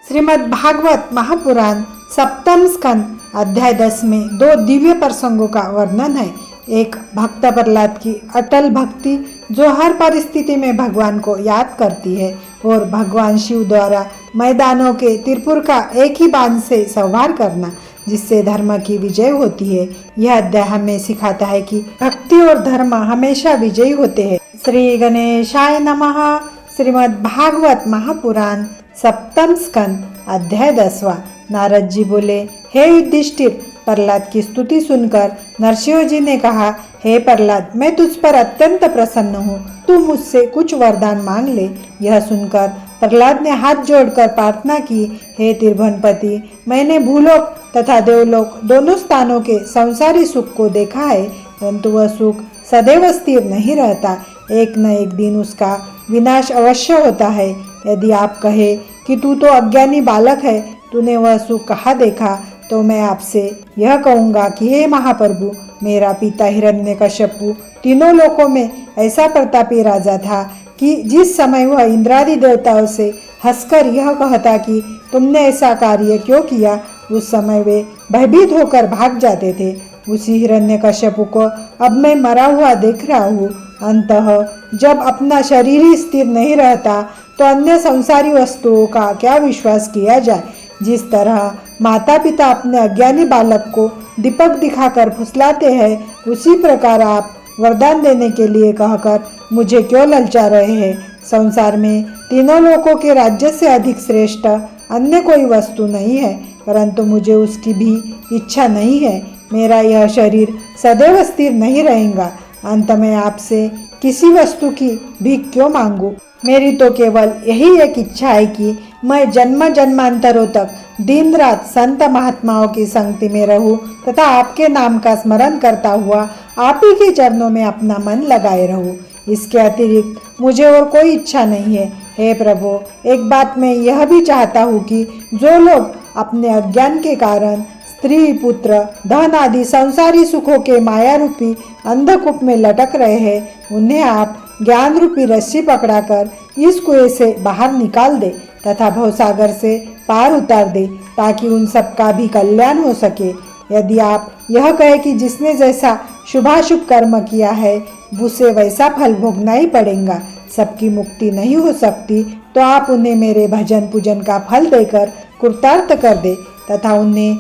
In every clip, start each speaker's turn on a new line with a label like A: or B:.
A: श्रीमद् भागवत महापुराण सप्तम स्कंद अध्याय 10 में 2 दिव्य प्रसंगों का वर्णन है। एक, भक्त प्रहलाद की अटल भक्ति जो हर परिस्थिति में भगवान को याद करती है, और भगवान शिव द्वारा मैदानों के त्रिपुर का एक ही बाण से संहार करना जिससे धर्म की विजय होती है। यह अध्याय हमें सिखाता है कि भक्ति और धर्म हमेशा विजयी होते हैं। श्री गणेशाय नमः। श्रीमद् भागवत महापुराण सप्तम स्कंद अध्याय 10वां। नारद जी बोले, हे युधिष्ठिर, प्रहलाद की स्तुति सुनकर नरसिंह जी ने कहा, हे प्रहलाद, मैं तुझ पर अत्यंत प्रसन्न हूँ, तू मुझसे कुछ वरदान मांग ले। यह सुनकर प्रहलाद ने हाथ जोड़कर प्रार्थना की, हे त्रिभुवनपति, मैंने भूलोक तथा देवलोक दोनों स्थानों के संसारी सुख को देखा है, परंतु वह सुख सदैव स्थिर नहीं रहता, एक न एक दिन उसका विनाश अवश्य होता है। यदि आप कहे कि तू तो अज्ञानी बालक है, तूने वह सुख कहाँ देखा, तो मैं आपसे यह कहूँगा कि हे महाप्रभु, मेरा पिता हिरण्यकश्यपु तीनों लोकों में ऐसा प्रतापी राजा था कि जिस समय वह इंद्रादि देवताओं से हंसकर यह कहता कि तुमने ऐसा कार्य क्यों किया, उस समय वे भयभीत होकर भाग जाते थे। उसी हिरण्यकश्यपु को अब मैं मरा हुआ देख रहा हूँ। अंततः जब अपना शरीर ही स्थिर नहीं रहता तो अन्य संसारी वस्तुओं का क्या विश्वास किया जाए। जिस तरह माता पिता अपने अज्ञानी बालक को दीपक दिखाकर फुसलाते हैं, उसी प्रकार आप वरदान देने के लिए कहकर मुझे क्यों ललचा रहे हैं। संसार में तीनों लोकों के राज्य से अधिक श्रेष्ठ अन्य कोई वस्तु नहीं है, परंतु मुझे उसकी भी इच्छा नहीं है। मेरा यह शरीर सदैव स्थिर नहीं रहेगा। अंत में आपसे किसी वस्तु की भीख क्यों मांगू। मेरी तो केवल यही एक इच्छा है कि मैं जन्म जन्मांतरों तक दिन रात संत महात्माओं की संगति में रहूं तथा आपके नाम का स्मरण करता हुआ आप ही के चरणों में अपना मन लगाए रहूं। इसके अतिरिक्त मुझे और कोई इच्छा नहीं है। हे प्रभु, एक बात मैं यह भी चाहता हूँ कि जो लोग अपने अज्ञान के कारण स्त्री पुत्र धन आदि संसारी सुखों के माया रूपी अंधकूप में लटक रहे हैं, उन्हें आप ज्ञान रूपी रस्सी पकड़ाकर इस कुएं से बाहर निकाल दे तथा भवसागर से पार उतार दे, ताकि उन सब का भी कल्याण हो सके। यदि आप यह कहे कि जिसने जैसा शुभाशुभ कर्म किया है उसे वैसा फल भोगना ही पड़ेगा, सबकी मुक्ति नहीं हो सकती, तो आप उन्हें मेरे भजन पूजन का फल देकर कृतार्थ कर दे तथा उन्हें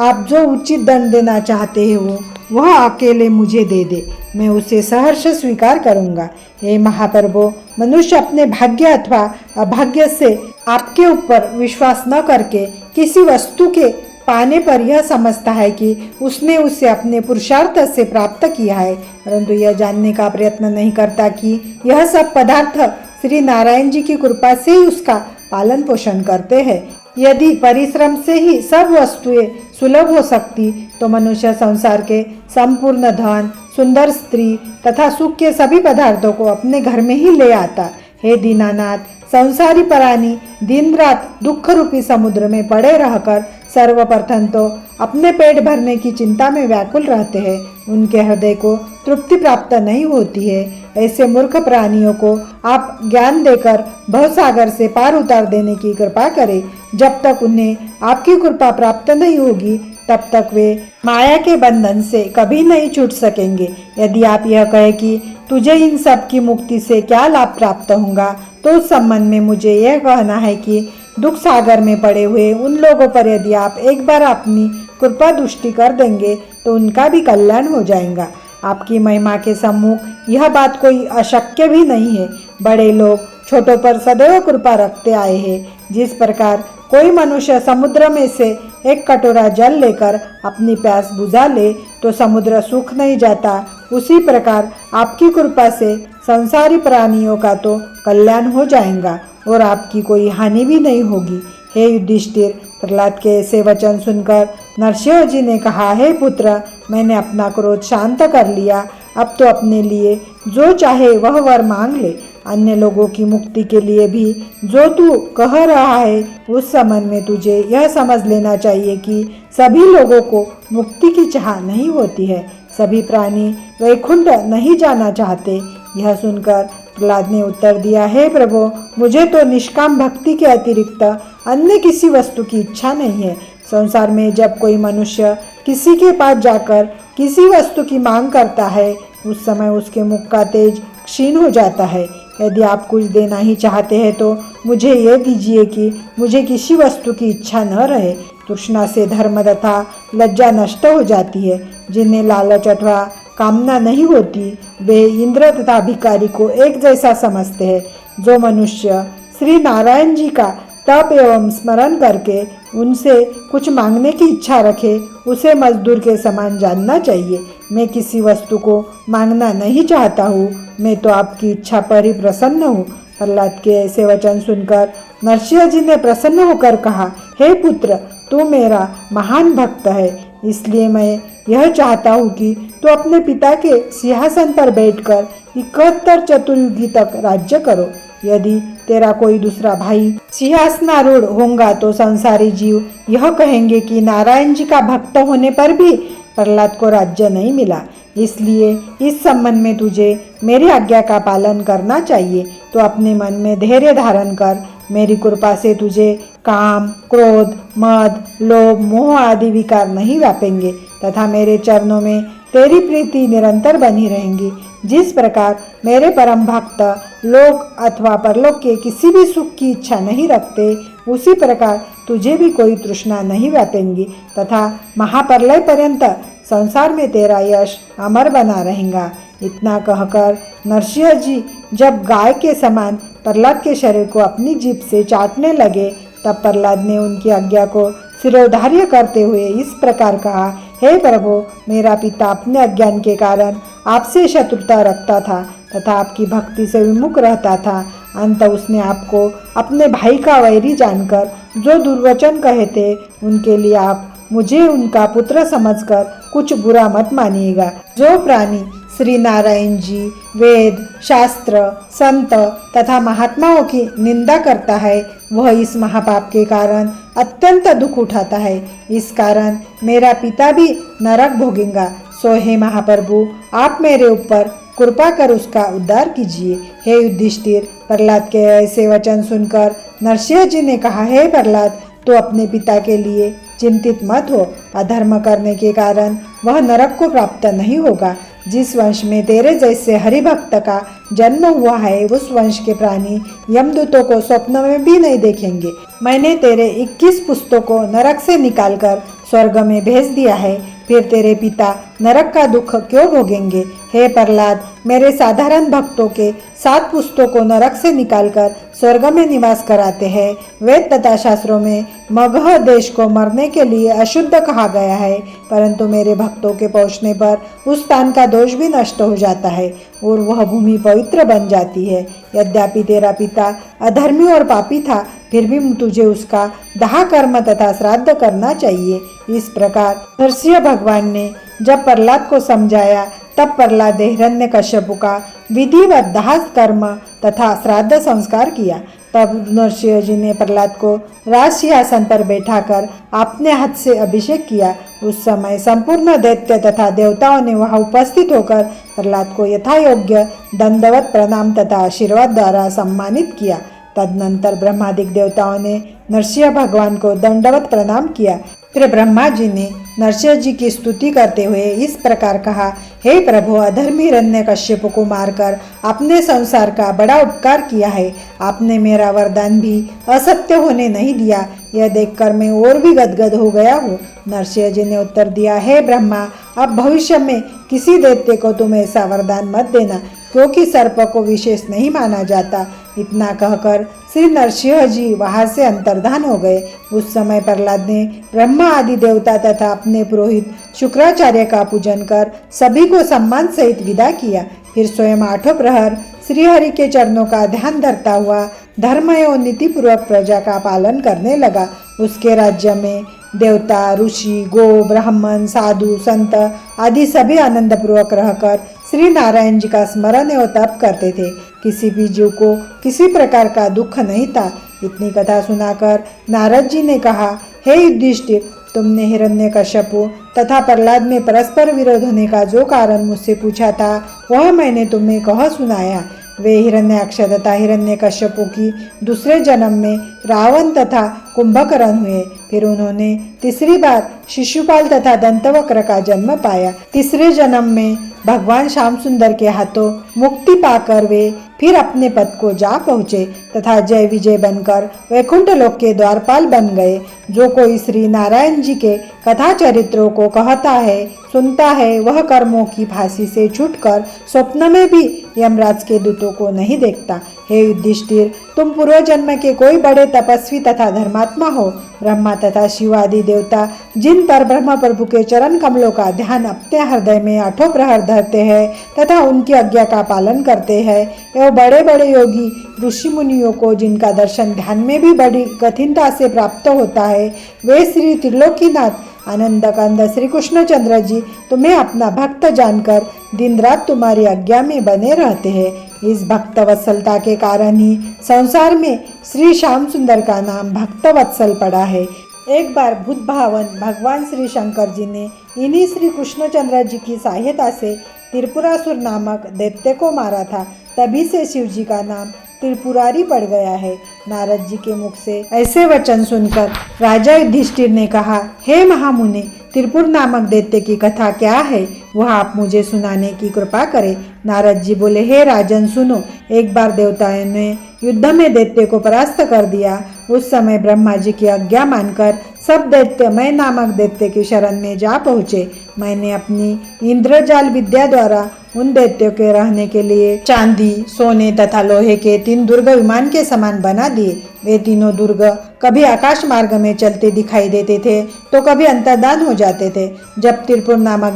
A: आप जो उचित दंड देना चाहते हो वह अकेले मुझे दे दे, मैं उसे सहर्ष स्वीकार करूंगा। हे महाप्रभु, मनुष्य अपने भाग्य अथवा अभाग्य से आपके ऊपर विश्वास न करके किसी वस्तु के पाने पर यह समझता है कि उसने उसे अपने पुरुषार्थ से प्राप्त किया है, परंतु यह जानने का प्रयत्न नहीं करता कि यह सब पदार्थ श्री नारायण जी की कृपा से ही उसका पालन पोषण करते हैं। यदि परिश्रम से ही सब वस्तुएं सुलभ हो सकती तो मनुष्य संसार के संपूर्ण धन, सुंदर स्त्री तथा सुख के सभी पदार्थों को अपने घर में ही ले आता। हे दीनानाथ, संसारी प्राणी दिन रात दुख रूपी समुद्र में पड़े रहकर सर्वप्रथम तो अपने पेट भरने की चिंता में व्याकुल रहते हैं, उनके हृदय को तृप्ति प्राप्त नहीं होती है। ऐसे मूर्ख प्राणियों को आप ज्ञान देकर भवसागर से पार उतार देने की कृपा करें। जब तक उन्हें आपकी कृपा प्राप्त नहीं होगी तब तक वे माया के बंधन से कभी नहीं छूट सकेंगे। यदि आप यह कहें कि तुझे इन सब की मुक्ति से क्या लाभ प्राप्त होगा, तो उस संबंध में मुझे यह कहना है कि दुख सागर में पड़े हुए उन लोगों पर यदि आप एक बार अपनी कृपा दृष्टि कर देंगे तो उनका भी कल्याण हो जाएगा। आपकी महिमा के सम्मुख यह बात कोई अशक्य भी नहीं है। बड़े लोग छोटों पर सदैव कृपा रखते आए हैं। जिस प्रकार कोई मनुष्य समुद्र में से एक कटोरा जल लेकर अपनी प्यास बुझा ले तो समुद्र सूख नहीं जाता, उसी प्रकार आपकी कृपा से संसारी प्राणियों का तो कल्याण हो जाएगा और आपकी कोई हानि भी नहीं होगी। हे युधिष्ठिर, प्रहलाद के ऐसे वचन सुनकर नरसिंह जी ने कहा, हे पुत्र, मैंने अपना क्रोध शांत कर लिया, अब तो अपने लिए जो चाहे वह वर मांग ले। अन्य लोगों की मुक्ति के लिए भी जो तू कह रहा है उस संबंध में तुझे यह समझ लेना चाहिए कि सभी लोगों को मुक्ति की चाह नहीं होती है, सभी प्राणी वैकुंठ नहीं जाना चाहते। यह सुनकर प्रहलाद ने उत्तर दिया, हे प्रभु, मुझे तो निष्काम भक्ति के अतिरिक्त अन्य किसी वस्तु की इच्छा नहीं है। संसार में जब कोई मनुष्य किसी के पास जाकर किसी वस्तु की मांग करता है, उस समय उसके मुख का तेज क्षीण हो जाता है। यदि आप कुछ देना ही चाहते हैं तो मुझे ये दीजिए कि मुझे किसी वस्तु की इच्छा न रहे। तृष्णा से धर्म तथा लज्जा नष्ट हो जाती है। जिन्हें लालच अथवा कामना नहीं होती, वे इंद्र तथा भिखारी को एक जैसा समझते हैं। जो मनुष्य श्री नारायण जी का तप एवं स्मरण करके उनसे कुछ मांगने की इच्छा रखे, उसे मजदूर के समान जानना चाहिए। मैं किसी वस्तु को मांगना नहीं चाहता हूँ, मैं तो आपकी इच्छा पर ही प्रसन्न हूँ। प्रहलाद के ऐसे वचन सुनकर नरसिंह जी ने प्रसन्न होकर कहा, हे पुत्र, तू मेरा महान भक्त है, इसलिए मैं यह चाहता हूँ कि तू अपने पिता के सिंहासन पर बैठकर 71 चतुर्युगी तक राज्य करो। यदि तेरा कोई दूसरा भाई सिंहासनारूढ़ होगा तो संसारी जीव यह कहेंगे कि नारायण जी का भक्त होने पर भी प्रहलाद को राज्य नहीं मिला। इसलिए इस संबंध में तुझे मेरी आज्ञा का पालन करना चाहिए। तो अपने मन में धैर्य धारण कर, मेरी कृपा से तुझे काम, क्रोध, मद, लोभ, मोह आदि विकार नहीं व्यापेंगे तथा मेरे चरणों में तेरी प्रीति निरंतर बनी रहेंगी। जिस प्रकार मेरे परम भक्त लोक अथवा परलोक के किसी भी सुख की इच्छा नहीं रखते, उसी प्रकार तुझे भी कोई तृष्णा नहीं व्यापेंगी तथा महाप्रलय पर्यंत संसार में तेरा यश अमर बना रहेगा। इतना कहकर नरसिंह जी जब गाय के समान प्रहलाद के शरीर को अपनी जीभ से चाटने लगे, तब प्रहलाद ने उनकी आज्ञा को शिरोधार्य करते हुए इस प्रकार कहा, हे प्रभु, मेरा पिता अपने अज्ञान के कारण आपसे शत्रुता रखता था तथा आपकी भक्ति से विमुख रहता था। अंत उसने आपको अपने भाई का वैरी जानकर जो दुर्वचन कहे थे, उनके लिए आप मुझे उनका पुत्र समझकर कुछ बुरा मत मानिएगा। जो प्राणी श्री नारायण जी, वेद, शास्त्र, संत तथा महात्माओं की निंदा करता है, वह इस महापाप के कारण अत्यंत दुख उठाता है। इस कारण मेरा पिता भी नरक भोगेगा। सो हे महाप्रभु, आप मेरे ऊपर कृपा कर उसका उद्धार कीजिए। हे युधिष्ठिर, प्रहलाद के ऐसे वचन सुनकर नरसिंह जी ने कहा, हे प्रहलाद, तो अपने पिता के लिए चिंतित मत हो। अधर्म करने के कारण वह नरक को प्राप्त नहीं होगा। जिस वंश में तेरे जैसे हरिभक्त का जन्म हुआ है, उस वंश के प्राणी यमदूतों को स्वप्न में भी नहीं देखेंगे। मैंने तेरे 21 पुस्तों को नरक से निकालकर स्वर्ग में भेज दिया है, फिर तेरे पिता नरक का दुख क्यों भोगेंगे। हे प्रहलाद, मेरे साधारण भक्तों के 7 पुस्तों को नरक से निकालकर स्वर्ग में निवास कराते हैं। वेद तथा शास्त्रों में मगध देश को मरने के लिए अशुद्ध कहा गया है, परंतु मेरे भक्तों के पहुँचने पर उस स्थान का दोष भी नष्ट हो जाता है और वह भूमि पवित्र बन जाती है। यद्यपि तेरा पिता अधर्मी और पापी था, फिर भी तुझे उसका दाह कर्म तथा श्राद्ध करना चाहिए। इस प्रकार नरसिंह भगवान ने जब प्रहलाद को समझाया, तब प्रहलाद हिरण्यकश्यपु का विधिवत दाह कर्म तथा श्राद्ध संस्कार किया। तब नरसिंह जी ने प्रहलाद को राज सिंहासन पर बैठाकर अपने हाथ से अभिषेक किया। उस समय संपूर्ण दैत्य तथा देवताओं ने वहां उपस्थित होकर प्रहलाद को यथायोग्य दंडवत प्रणाम तथा आशीर्वाद द्वारा सम्मानित किया। तदनंतर ब्रह्मादिक देवताओं ने नरसिंह भगवान को दंडवत प्रणाम किया। फिर ब्रह्मा जी ने नरसिंह जी की स्तुति करते हुए इस प्रकार कहा, हे प्रभु, अधर्मी हिरण्यकश्यप को मारकर आपने संसार का बड़ा उपकार किया है। आपने मेरा वरदान भी असत्य होने नहीं दिया। यह देखकर मैं और भी गदगद हो गया हूँ। नरसिंह जी ने उत्तर दिया, हे ब्रह्मा, अब भविष्य में किसी दैत्य को तुम ऐसा वरदान मत देना, क्योंकि सर्प को विशेष नहीं माना जाता। इतना कहकर श्री नरसिंह जी वहां से अंतर्धान हो गए। उस समय प्रहलाद ने ब्रह्मा आदि देवता तथा अपने पुरोहित शुक्राचार्य का पूजन कर सभी को सम्मान सहित विदा किया। फिर स्वयं 8 प्रहर श्रीहरि के चरणों का ध्यान धरता हुआ धर्म एवं नीतिपूर्वक प्रजा का पालन करने लगा। उसके राज्य में देवता, ऋषि, गो, ब्राह्मण, साधु, संत आदि सभी आनंदपूर्वक रहकर श्री नारायण जी का स्मरण एवं तप करते थे। किसी भी जीव को किसी प्रकार का दुख नहीं था। इतनी कथा सुनाकर नारद जी ने कहा, हे युधिष्ठिर, तुमने हिरण्यकश्यपु तथा प्रहलाद में परस्पर विरोध होने का जो कारण मुझसे पूछा था, वह मैंने तुम्हें कह सुनाया। वे हिरण्याक्ष तथा हिरण्यकश्यपु की दूसरे जन्म में रावण तथा कुंभकर्ण हुए। फिर उन्होंने तीसरी बार शिशुपाल तथा दंतवक्र का जन्म पाया। तीसरे जन्म में भगवान श्याम सुंदर के हाथों मुक्ति पाकर वे फिर अपने पद को जा पहुँचे तथा जय विजय बनकर वैकुंठ लोक के द्वारपाल बन गए। जो कोई श्री नारायण जी के कथा चरित्रों को कहता है, सुनता है, वह कर्मों की फांसी से छूटकर स्वप्न में भी यमराज के दूतों को नहीं देखता। हे युधिष्ठिर, तुम पूर्व जन्म के कोई बड़े तपस्वी तथा धर्मात्मा हो। ब्रह्मा तथा शिव आदि देवता जिन पर ब्रह्म प्रभु के चरण कमलों का ध्यान अपने हृदय में 8 प्रहर धरते हैं तथा उनकी आज्ञा का पालन करते हैं, एवं बड़े बड़े योगी ऋषि मुनियों को जिनका दर्शन ध्यान में भी बड़ी कठिनता से प्राप्त होता है, वे श्री त्रिलोकीनाथ आनंद कंद श्री कृष्णचंद्र जी तुम्हें अपना भक्त जानकर दिन रात तुम्हारी आज्ञा में बने रहते हैं। इस भक्त वत्सलता के कारण ही संसार में श्री श्याम सुंदर का नाम भक्त वत्सल पड़ा है। एक बार भूत भावन भगवान श्री शंकर जी ने इन्हीं श्री कृष्णचंद्र जी की सहायता से त्रिपुरासुर नामक दैत्य को मारा था। तभी से शिव जी का नाम त्रिपुरारी पड़ गया है। नारद जी के मुख से ऐसे वचन सुनकर राजा युधिष्ठिर ने कहा, हे महामुनि, त्रिपुर नामक दैत्य की कथा क्या है, वह आप मुझे सुनाने की कृपा करें। नारद जी बोले, हे राजन सुनो। एक बार देवताओं ने युद्ध में दैत्य को परास्त कर दिया। उस समय ब्रह्मा जी की आज्ञा मानकर सब दैत्य मैं नामक दैत्य की शरण में जा पहुँचे। मैंने अपनी इंद्रजाल विद्या द्वारा उन दैत्यों के रहने के लिए चांदी, सोने तथा लोहे के 3 दुर्ग विमान के समान बना दिए। वे तीनों दुर्ग कभी आकाश मार्ग में चलते दिखाई देते थे तो कभी अंतर्धान हो जाते थे। जब त्रिपुर नामक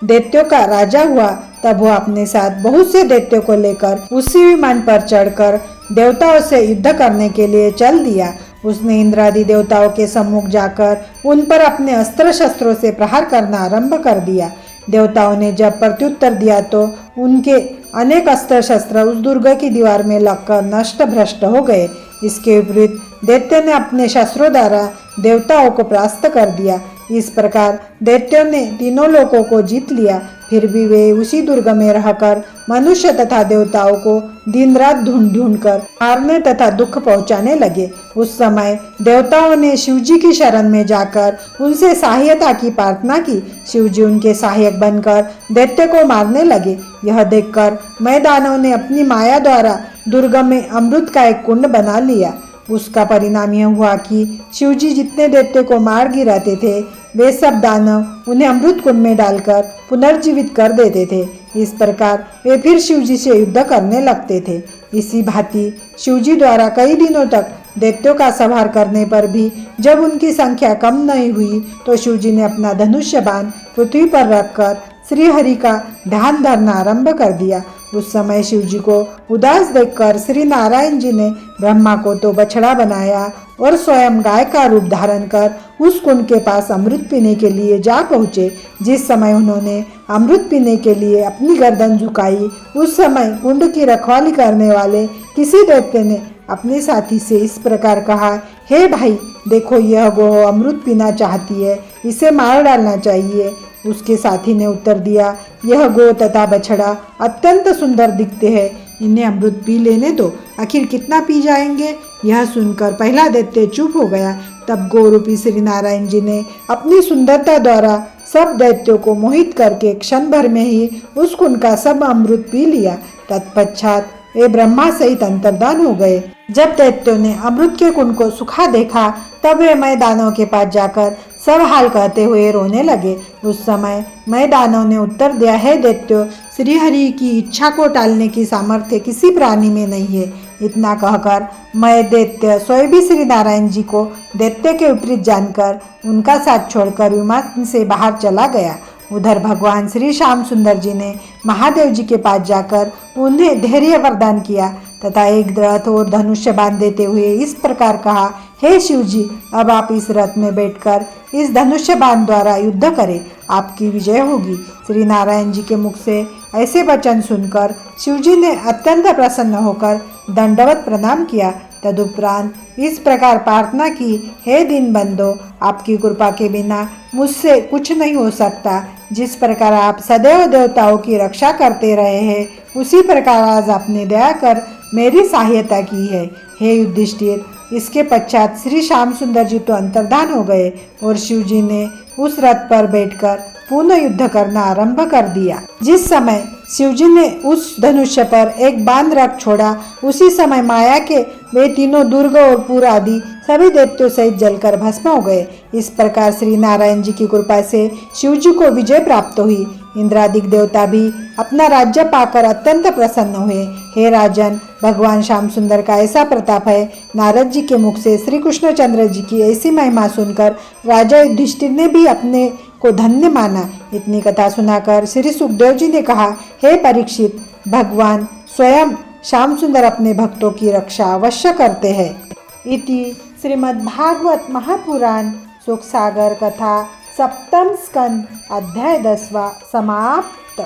A: दैत्यों का राजा हुआ तब वह अपने साथ बहुत से दैत्यों को लेकर उसी विमान पर चढ़कर देवताओं से युद्ध करने के लिए चल दिया। उसने इंद्रादि देवताओं के सम्मुख जाकर उन पर अपने अस्त्र शस्त्रों से प्रहार करना आरंभ कर दिया। देवताओं ने जब प्रत्युत्तर दिया तो उनके अनेक अस्त्र शस्त्र उस दुर्ग की दीवार में लगकर नष्ट भ्रष्ट हो गए। इसके विपरीत दैत्य ने अपने शस्त्रों द्वारा देवताओं को परास्त कर दिया। इस प्रकार दैत्यों ने तीनों लोकों को जीत लिया। फिर भी वे उसी दुर्ग में रहकर मनुष्य तथा देवताओं को दिन रात ढूंढ कर मारने तथा दुख पहुंचाने लगे। उस समय देवताओं ने शिवजी की शरण में जाकर उनसे सहायता की प्रार्थना की। शिवजी उनके सहायक बनकर दैत्य को मारने लगे। यह देखकर मैं दानव ने अपनी माया द्वारा दुर्ग में अमृत का एक कुंड बना लिया। उसका परिणाम यह हुआ कि शिवजी जितने दैत्य को मार गिराते थे वे सब दानव उन्हें अमृत कुंड में डालकर पुनर्जीवित कर देते थे। इस प्रकार वे फिर शिवजी से युद्ध करने लगते थे। इसी भांति शिवजी द्वारा कई दिनों तक दैत्यों का संहार करने पर भी जब उनकी संख्या कम नहीं हुई तो शिवजी ने अपना धनुष्य बाण पृथ्वी पर रखकर श्री हरि का ध्यान धरना आरंभ कर दिया। उस समय शिवजी को उदास देखकर श्री नारायण जी ने ब्रह्मा को तो बछड़ा बनाया और स्वयं गाय का रूप धारण कर उस कुंड के पास अमृत पीने के लिए जा पहुँचे। जिस समय उन्होंने अमृत पीने के लिए अपनी गर्दन झुकाई उस समय कुंड की रखवाली करने वाले किसी दैत्य ने अपने साथी से इस प्रकार कहा, हे भाई देखो, यह गौ अमृत पीना चाहती है, इसे मार डालना चाहिए। उसके साथी ने उत्तर दिया, यह गौ तथा बछड़ा अत्यंत सुंदर दिखते हैं, इन्हें अमृत पी लेने दो, आखिर कितना पी जाएंगे। यह सुनकर पहला दैत्य चुप हो गया। तब गौ रूपी श्री नारायण जी ने अपनी सुंदरता द्वारा सब दैत्यों को मोहित करके क्षण भर में ही उस कुंड का सब अमृत पी लिया। तत्पश्चात वे ब्रह्मा सहित अंतर्धान हो गए। जब दैत्यों ने अमृत के कुंड को सूखा देखा तब वे मैं दानव के पास जाकर सब हाल कहते हुए रोने लगे। उस समय मैं दानव ने उत्तर दिया, है दैत्यो, श्री हरि की इच्छा को टालने की सामर्थ्य किसी प्राणी में नहीं है। इतना कहकर मैं दैत्य स्वयं भी श्री नारायण जी को दैत्य के विपरीत जानकर उनका साथ छोड़कर विमान से बाहर चला गया। उधर भगवान श्री श्याम सुंदर जी ने महादेव जी के पास जाकर उन्हें धैर्य वरदान किया तथा एक रथ और धनुष्य बांध देते हुए इस प्रकार कहा, हे शिव जी, अब आप इस रथ में बैठकर इस धनुष्य बाण द्वारा युद्ध करें, आपकी विजय होगी। श्री नारायण जी के मुख से ऐसे वचन सुनकर शिवजी ने अत्यंत प्रसन्न होकर दंडवत प्रणाम किया तदुपरांत इस प्रकार प्रार्थना की, हे दीनबंधो, आपकी कृपा के बिना मुझसे कुछ नहीं हो सकता। जिस प्रकार आप सदैव देवताओं की रक्षा करते रहे हैं, उसी प्रकार आज आपने दया कर मेरी सहायता की है। हे युधिष्ठिर, इसके पश्चात श्री श्याम सुंदर जी तो अंतर्धान हो गए और शिव जी ने उस रथ पर बैठकर पुनः युद्ध करना आरंभ कर दिया। जिस समय शिवजी ने उस धनुष्य पर एक बाण रख छोड़ा, उसी समय माया के वे तीनों दुर्ग और पुर आदि सभी दैत्यों सहित जलकर भस्म हो गए। इस प्रकार श्री नारायण जी की कृपा से शिवजी को विजय प्राप्त हुई। इंद्रादिक देवता भी अपना राज्य पाकर अत्यंत प्रसन्न हुए। हे राजन, भगवान श्याम सुंदर का ऐसा प्रताप है। नारद जी के मुख से श्री कृष्णचंद्र जी की ऐसी महिमा सुनकर राजा युधिष्ठिर ने भी अपने को धन्य माना। इतनी कथा सुनाकर श्री सुखदेव जी ने कहा, हे परीक्षित, भगवान स्वयं श्याम सुंदर अपने भक्तों की रक्षा अवश्य करते हैं। इति श्रीमद्भागवत महापुराण सुख सागर कथा सप्तम स्कंद अध्याय 10वां समाप्त।